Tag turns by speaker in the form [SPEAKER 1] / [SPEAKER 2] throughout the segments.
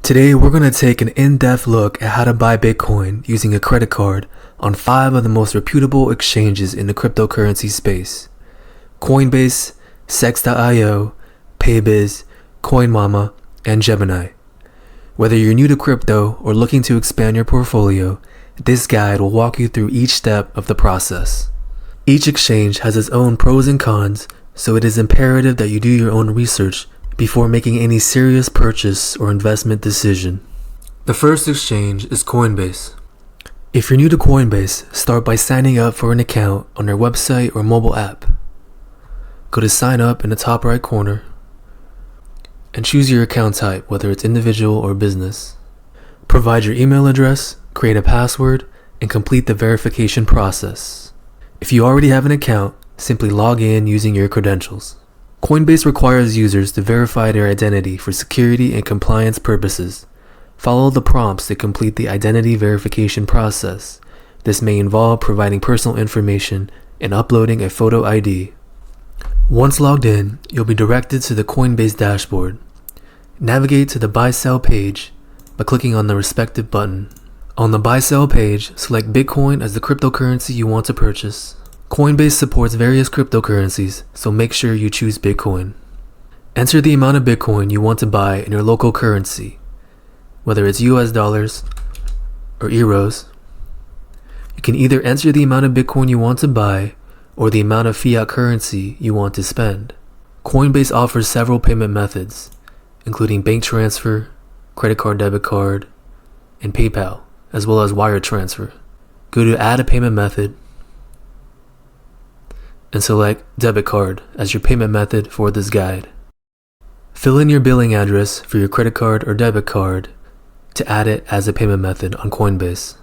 [SPEAKER 1] Today we're going to take an in-depth look at how to buy Bitcoin using a credit card on 5 of the most reputable exchanges in the cryptocurrency space: Coinbase, Sex.io, Paybis, Coinmama, and Gemini. Whether you're new to crypto or looking to expand your portfolio, this guide will walk you through each step of the process. Each exchange has its own pros and cons, so it is imperative that you do your own research before making any serious purchase or investment decision. The first exchange is Coinbase. If you're new to Coinbase, start by signing up for an account on their website or mobile app. Go to sign up in the top right corner and choose your account type, whether it's individual or business. Provide your email address, create a password, and complete the verification process. If you already have an account, simply log in using your credentials. Coinbase requires users to verify their identity for security and compliance purposes. Follow the prompts to complete the identity verification process. This may involve providing personal information and uploading a photo ID. Once logged in, you'll be directed to the Coinbase dashboard. Navigate to the buy-sell page by clicking on the respective button. On the buy-sell page, select Bitcoin as the cryptocurrency you want to purchase. Coinbase supports various cryptocurrencies, so make sure you choose Bitcoin. Enter the amount of Bitcoin you want to buy in your local currency, whether it's US dollars or euros. You can either enter the amount of Bitcoin you want to buy or the amount of fiat currency you want to spend. Coinbase offers several payment methods, including bank transfer, credit card, debit card, and PayPal, as well as wire transfer. Go to Add a Payment Method and select debit card as your payment method for this guide. Fill in your billing address for your credit card or debit card to add it as a payment method on Coinbase.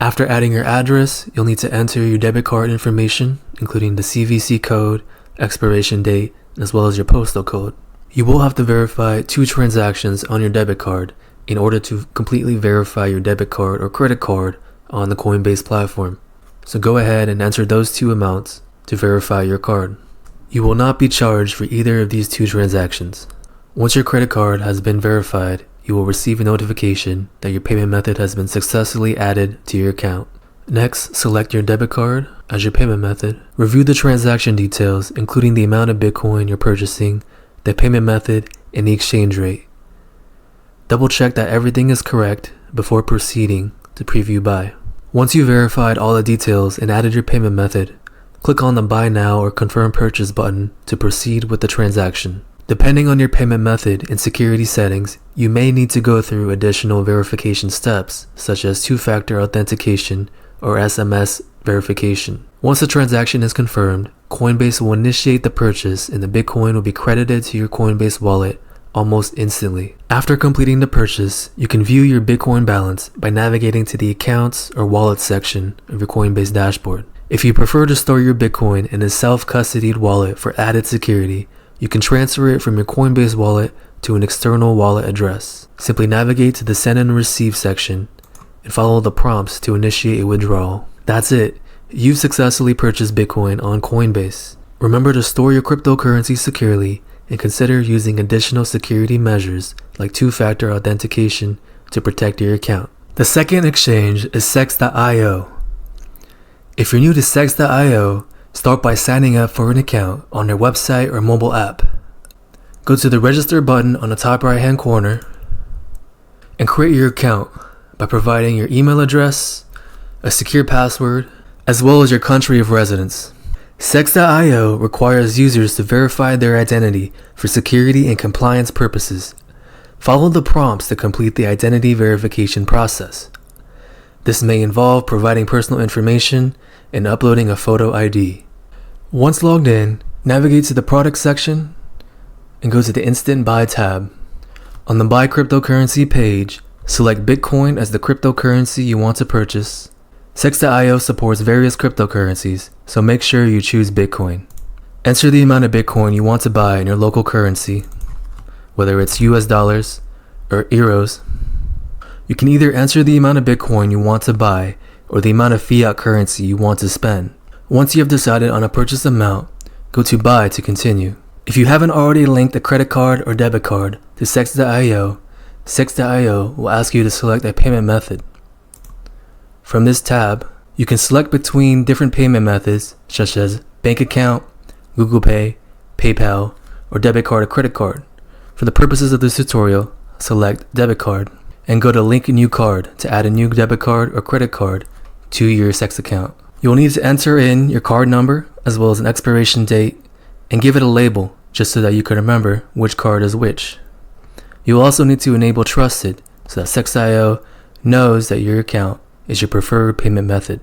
[SPEAKER 1] After adding your address, you'll need to enter your debit card information, including the CVC code, expiration date, as well as your postal code. You will have to verify 2 transactions on your debit card in order to completely verify your debit card or credit card on the Coinbase platform. So go ahead and enter those 2 amounts to verify your card. You will not be charged for either of these 2 transactions. Once your credit card has been verified, you will receive a notification that your payment method has been successfully added to your account. Next, select your debit card as your payment method. Review the transaction details, including the amount of Bitcoin you're purchasing, the payment method, and the exchange rate. Double check that everything is correct before proceeding to preview buy. Once you've verified all the details and added your payment method, click on the Buy Now or Confirm Purchase button to proceed with the transaction. Depending on your payment method and security settings, you may need to go through additional verification steps, such as 2-factor authentication or SMS verification. Once the transaction is confirmed, Coinbase will initiate the purchase and the Bitcoin will be credited to your Coinbase wallet almost instantly. After completing the purchase, you can view your Bitcoin balance by navigating to the Accounts or Wallet section of your Coinbase dashboard. If you prefer to store your Bitcoin in a self-custodied wallet for added security, you can transfer it from your Coinbase wallet to an external wallet address. Simply navigate to the Send and Receive section and follow the prompts to initiate a withdrawal. That's it. You've successfully purchased Bitcoin on Coinbase. Remember to store your cryptocurrency securely and consider using additional security measures like 2-factor authentication to protect your account. The second exchange is Sex.io. If you're new to Sex.io, start by signing up for an account on their website or mobile app. Go to the Register button on the top right-hand corner and create your account by providing your email address, a secure password, as well as your country of residence. Sex.io requires users to verify their identity for security and compliance purposes. Follow the prompts to complete the identity verification process. This may involve providing personal information and uploading a photo ID. Once logged in, navigate to the Product section and go to the Instant Buy tab. On the Buy Cryptocurrency page, select Bitcoin as the cryptocurrency you want to purchase. Sex.io supports various cryptocurrencies, so make sure you choose Bitcoin. Enter the amount of Bitcoin you want to buy in your local currency, whether it's US dollars or euros. You can either enter the amount of Bitcoin you want to buy or the amount of fiat currency you want to spend. Once you have decided on a purchase amount, go to Buy to continue. If you haven't already linked a credit card or debit card to Sex.io, Sex.io will ask you to select a payment method. From this tab, you can select between different payment methods such as bank account, Google Pay, PayPal, or debit card or credit card. For the purposes of this tutorial, select debit card and go to link new card to add a new debit card or credit card to your Sex account. You will need to enter in your card number as well as an expiration date and give it a label just so that you can remember which card is which. You will also need to enable Trusted so that Sex.io knows that your account is your preferred payment method.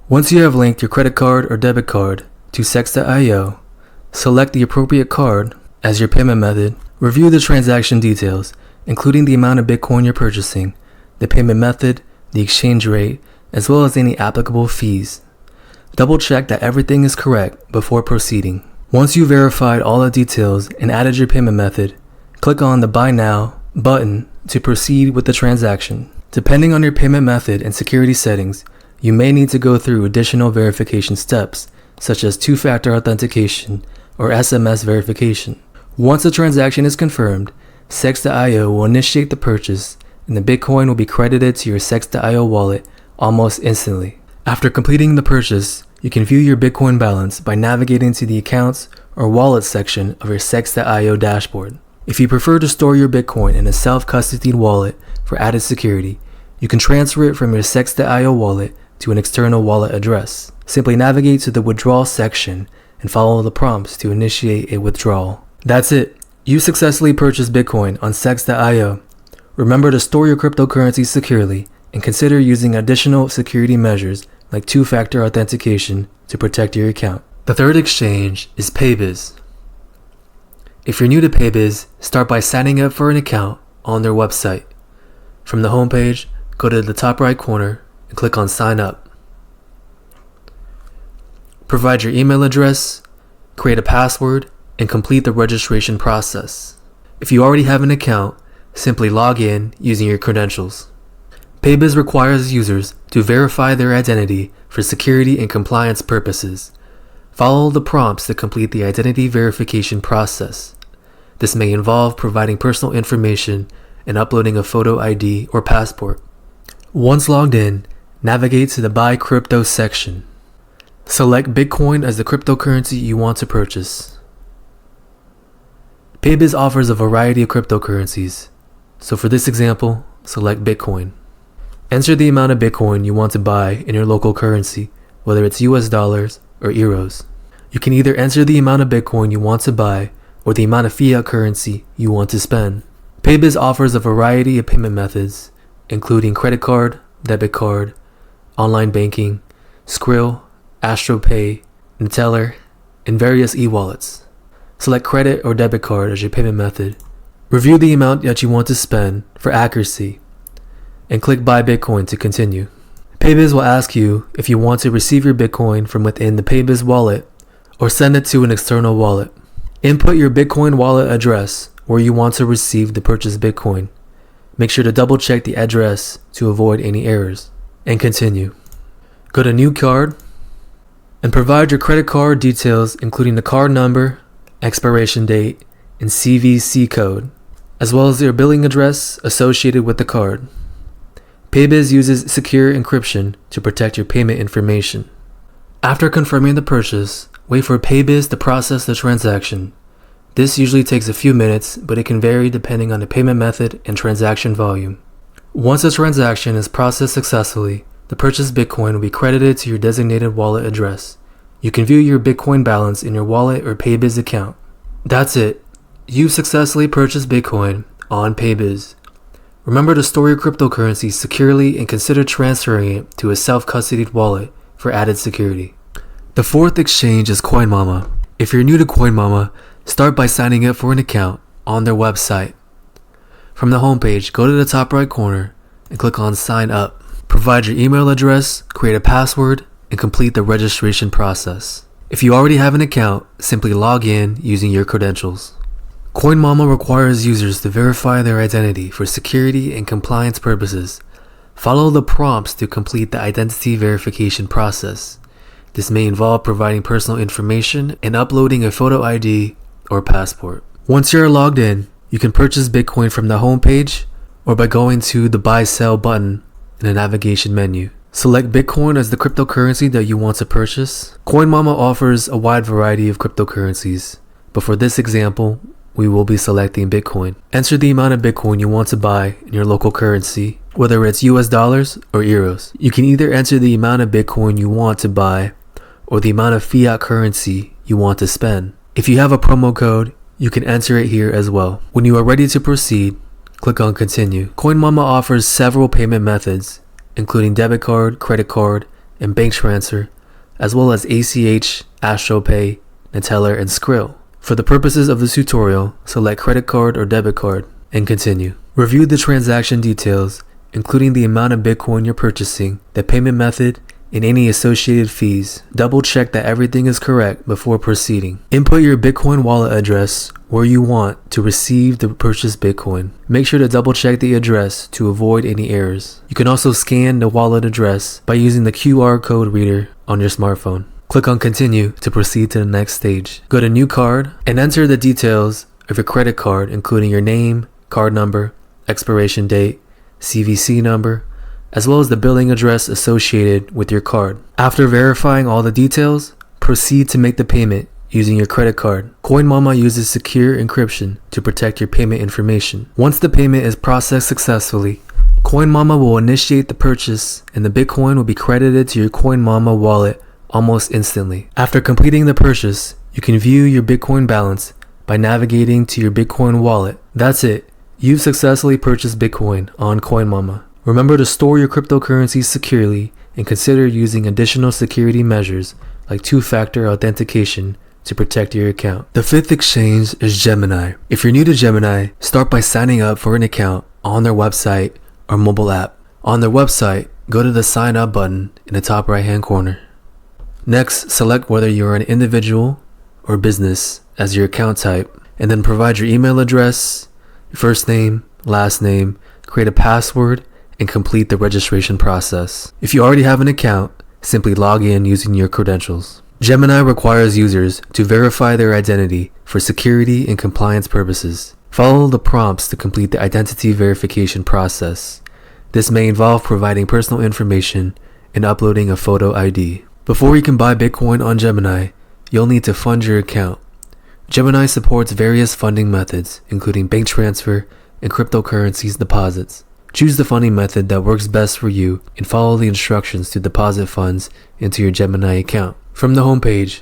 [SPEAKER 1] Once you have linked your credit card or debit card to Sex.io, select the appropriate card as your payment method, review the transaction details, including the amount of Bitcoin you're purchasing, the payment method, the exchange rate, as well as any applicable fees. Double check that everything is correct before proceeding. Once you've verified all the details and added your payment method, click on the Buy Now button to proceed with the transaction. Depending on your payment method and security settings, you may need to go through additional verification steps, such as two-factor authentication or SMS verification. Once the transaction is confirmed, Sex.io will initiate the purchase and the Bitcoin will be credited to your Sex.io wallet almost instantly. After completing the purchase, you can view your Bitcoin balance by navigating to the Accounts or Wallet section of your Sex.io dashboard. If you prefer to store your Bitcoin in a self-custodied wallet for added security, you can transfer it from your Sex.io wallet to an external wallet address. Simply navigate to the Withdrawal section and follow the prompts to initiate a withdrawal. That's it. You successfully purchased Bitcoin on Sex.io. Remember to store your cryptocurrency securely and consider using additional security measures like two-factor authentication to protect your account. The third exchange is Paybis. If you're new to Paybis, start by signing up for an account on their website. From the homepage, go to the top right corner and click on Sign Up. Provide your email address, create a password, and complete the registration process. If you already have an account, simply log in using your credentials. Paybis requires users to verify their identity for security and compliance purposes. Follow the prompts to complete the identity verification process. This may involve providing personal information and uploading a photo ID or passport. Once logged in, navigate to the Buy Crypto section. Select Bitcoin as the cryptocurrency you want to purchase. Paybis offers a variety of cryptocurrencies, so for this example, select Bitcoin. Enter the amount of Bitcoin you want to buy in your local currency, whether it's US dollars or euros. You can either enter the amount of Bitcoin you want to buy or the amount of fiat currency you want to spend. Paybis offers a variety of payment methods, including credit card, debit card, online banking, Skrill, AstroPay, Neteller, and various e-wallets. Select credit or debit card as your payment method. Review the amount that you want to spend for accuracy, and click Buy Bitcoin to continue. Paybis will ask you if you want to receive your Bitcoin from within the Paybis wallet or send it to an external wallet. Input your Bitcoin wallet address where you want to receive the purchased Bitcoin. Make sure to double check the address to avoid any errors, and continue. Go to New Card and provide your credit card details, including the card number, expiration date, and CVC code, as well as your billing address associated with the card. Paybis uses secure encryption to protect your payment information. After confirming the purchase, wait for Paybis to process the transaction. This usually takes a few minutes, but it can vary depending on the payment method and transaction volume. Once the transaction is processed successfully, the purchased Bitcoin will be credited to your designated wallet address. You can view your Bitcoin balance in your wallet or Paybis account. That's it. You've successfully purchased Bitcoin on Paybis. Remember to store your cryptocurrency securely and consider transferring it to a self-custodied wallet for added security. The fourth exchange is Coinmama. If you're new to Coinmama, start by signing up for an account on their website. From the homepage, go to the top right corner and click on Sign Up. Provide your email address, create a password, and complete the registration process. If you already have an account, simply log in using your credentials. Coinmama requires users to verify their identity for security and compliance purposes. Follow the prompts to complete the identity verification process. This may involve providing personal information and uploading a photo ID or passport. Once you're logged in, you can purchase Bitcoin from the homepage or by going to the Buy Sell button in the navigation menu. Select Bitcoin as the cryptocurrency that you want to purchase. Coinmama offers a wide variety of cryptocurrencies, but for this example, we will be selecting Bitcoin. Enter the amount of Bitcoin you want to buy in your local currency, whether it's US dollars or euros. You can either enter the amount of Bitcoin you want to buy or the amount of fiat currency you want to spend. If you have a promo code, you can enter it here as well. When you are ready to proceed, click on Continue. Coinmama offers several payment methods, including debit card, credit card, and bank transfer, as well as ACH, AstroPay, Neteller, and Skrill. For the purposes of this tutorial, select credit card or debit card and continue. Review the transaction details, including the amount of Bitcoin you're purchasing, the payment method, and any associated fees. Double check that everything is correct before proceeding. Input your Bitcoin wallet address where you want to receive the purchased Bitcoin. Make sure to double check the address to avoid any errors. You can also scan the wallet address by using the QR code reader on your smartphone. Click on Continue to proceed to the next stage. Go to New Card and enter the details of your credit card, including your name, card number, expiration date, CVC number, as well as the billing address associated with your card. After verifying all the details, proceed to make the payment using your credit card. Coinmama uses secure encryption to protect your payment information. Once the payment is processed successfully, Coinmama will initiate the purchase and the Bitcoin will be credited to your Coinmama wallet almost instantly. After completing the purchase, you can view your Bitcoin balance by navigating to your Bitcoin wallet. That's it. You've successfully purchased Bitcoin on Coinmama. Remember to store your cryptocurrencies securely and consider using additional security measures like two-factor authentication to protect your account. The fifth exchange is Gemini. If you're new to Gemini, start by signing up for an account on their website or mobile app. On their website, go to the Sign Up button in the top right-hand corner. Next, select whether you're an individual or business as your account type, and then provide your email address, your first name, last name, create a password, and complete the registration process. If you already have an account, simply log in using your credentials. Gemini requires users to verify their identity for security and compliance purposes. Follow the prompts to complete the identity verification process. This may involve providing personal information and uploading a photo ID. Before you can buy Bitcoin on Gemini, you'll need to fund your account. Gemini supports various funding methods, including bank transfer and cryptocurrencies deposits. Choose the funding method that works best for you and follow the instructions to deposit funds into your Gemini account. From the homepage,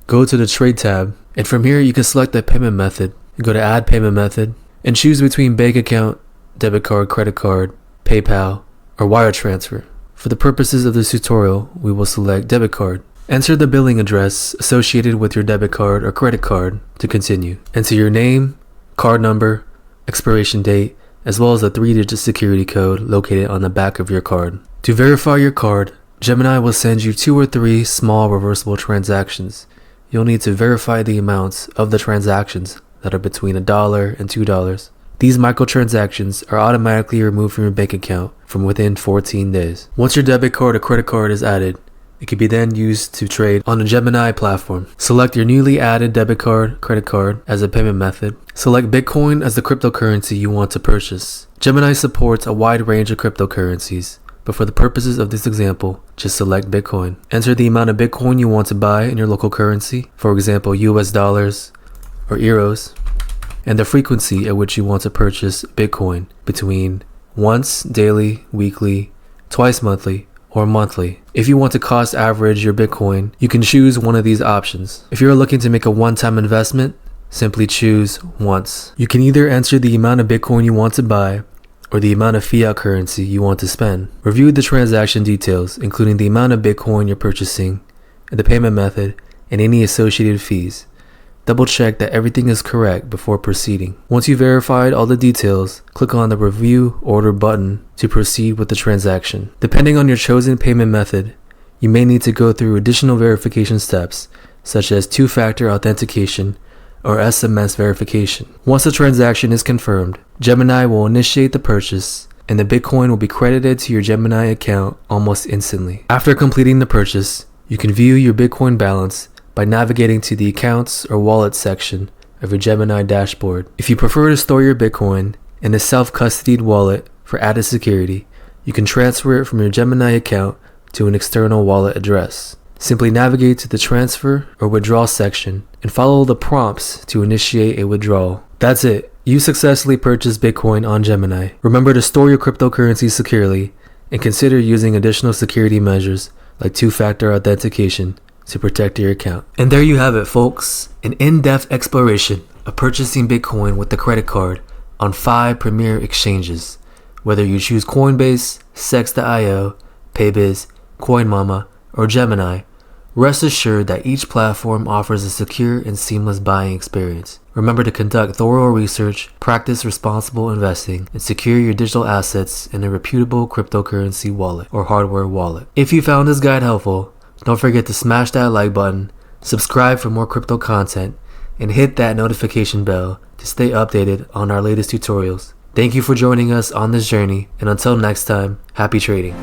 [SPEAKER 1] go to the Trade tab, and from here you can select the payment method. Go to Add Payment Method and choose between bank account, debit card, credit card, PayPal, or wire transfer. For the purposes of this tutorial, we will select debit card. Enter the billing address associated with your debit card or credit card to continue. Enter your name, card number, expiration date, as well as a 3-digit security code located on the back of your card. To verify your card, Gemini will send you 2 or 3 small reversible transactions. You'll need to verify the amounts of the transactions that are between $1 and $2. These microtransactions are automatically removed from your bank account from within 14 days. Once your debit card or credit card is added, it can be then used to trade on the Gemini platform. Select your newly added debit card, credit card as a payment method. Select Bitcoin as the cryptocurrency you want to purchase. Gemini supports a wide range of cryptocurrencies, but for the purposes of this example, just select Bitcoin. Enter the amount of Bitcoin you want to buy in your local currency, for example US dollars or euros, and the frequency at which you want to purchase Bitcoin, between once daily, weekly, twice monthly, or monthly. If you want to cost average your Bitcoin, you can choose one of these options. If you're looking to make a one-time investment, simply choose once. You can either enter the amount of Bitcoin you want to buy or the amount of fiat currency you want to spend. Review the transaction details, including the amount of Bitcoin you're purchasing, and the payment method, and any associated fees. Double check that everything is correct before proceeding. Once you've verified all the details, click on the Review Order button to proceed with the transaction. Depending on your chosen payment method, you may need to go through additional verification steps, such as two-factor authentication or SMS verification. Once the transaction is confirmed, Gemini will initiate the purchase, and the Bitcoin will be credited to your Gemini account almost instantly. After completing the purchase, you can view your Bitcoin balance by navigating to the Accounts or Wallet section of your Gemini dashboard. If you prefer to store your Bitcoin In a self-custodied wallet for added security, you can transfer it from your Gemini account to an external wallet address. Simply navigate to the transfer or withdrawal section and follow the prompts to initiate a withdrawal. That's it. You successfully purchased Bitcoin on Gemini. Remember to store your cryptocurrency securely and consider using additional security measures like two-factor authentication to protect your account. And there you have it, folks. An in-depth exploration of purchasing Bitcoin with the credit card on 5 premier exchanges. Whether you choose Coinbase, Sex.io, Paybis, Coinmama, or Gemini, rest assured that each platform offers a secure and seamless buying experience. Remember to conduct thorough research, practice responsible investing, and secure your digital assets in a reputable cryptocurrency wallet or hardware wallet. If you found this guide helpful, don't forget to smash that like button, subscribe for more crypto content, and hit that notification bell to stay updated on our latest tutorials. Thank you for joining us on this journey, and until next time, happy trading.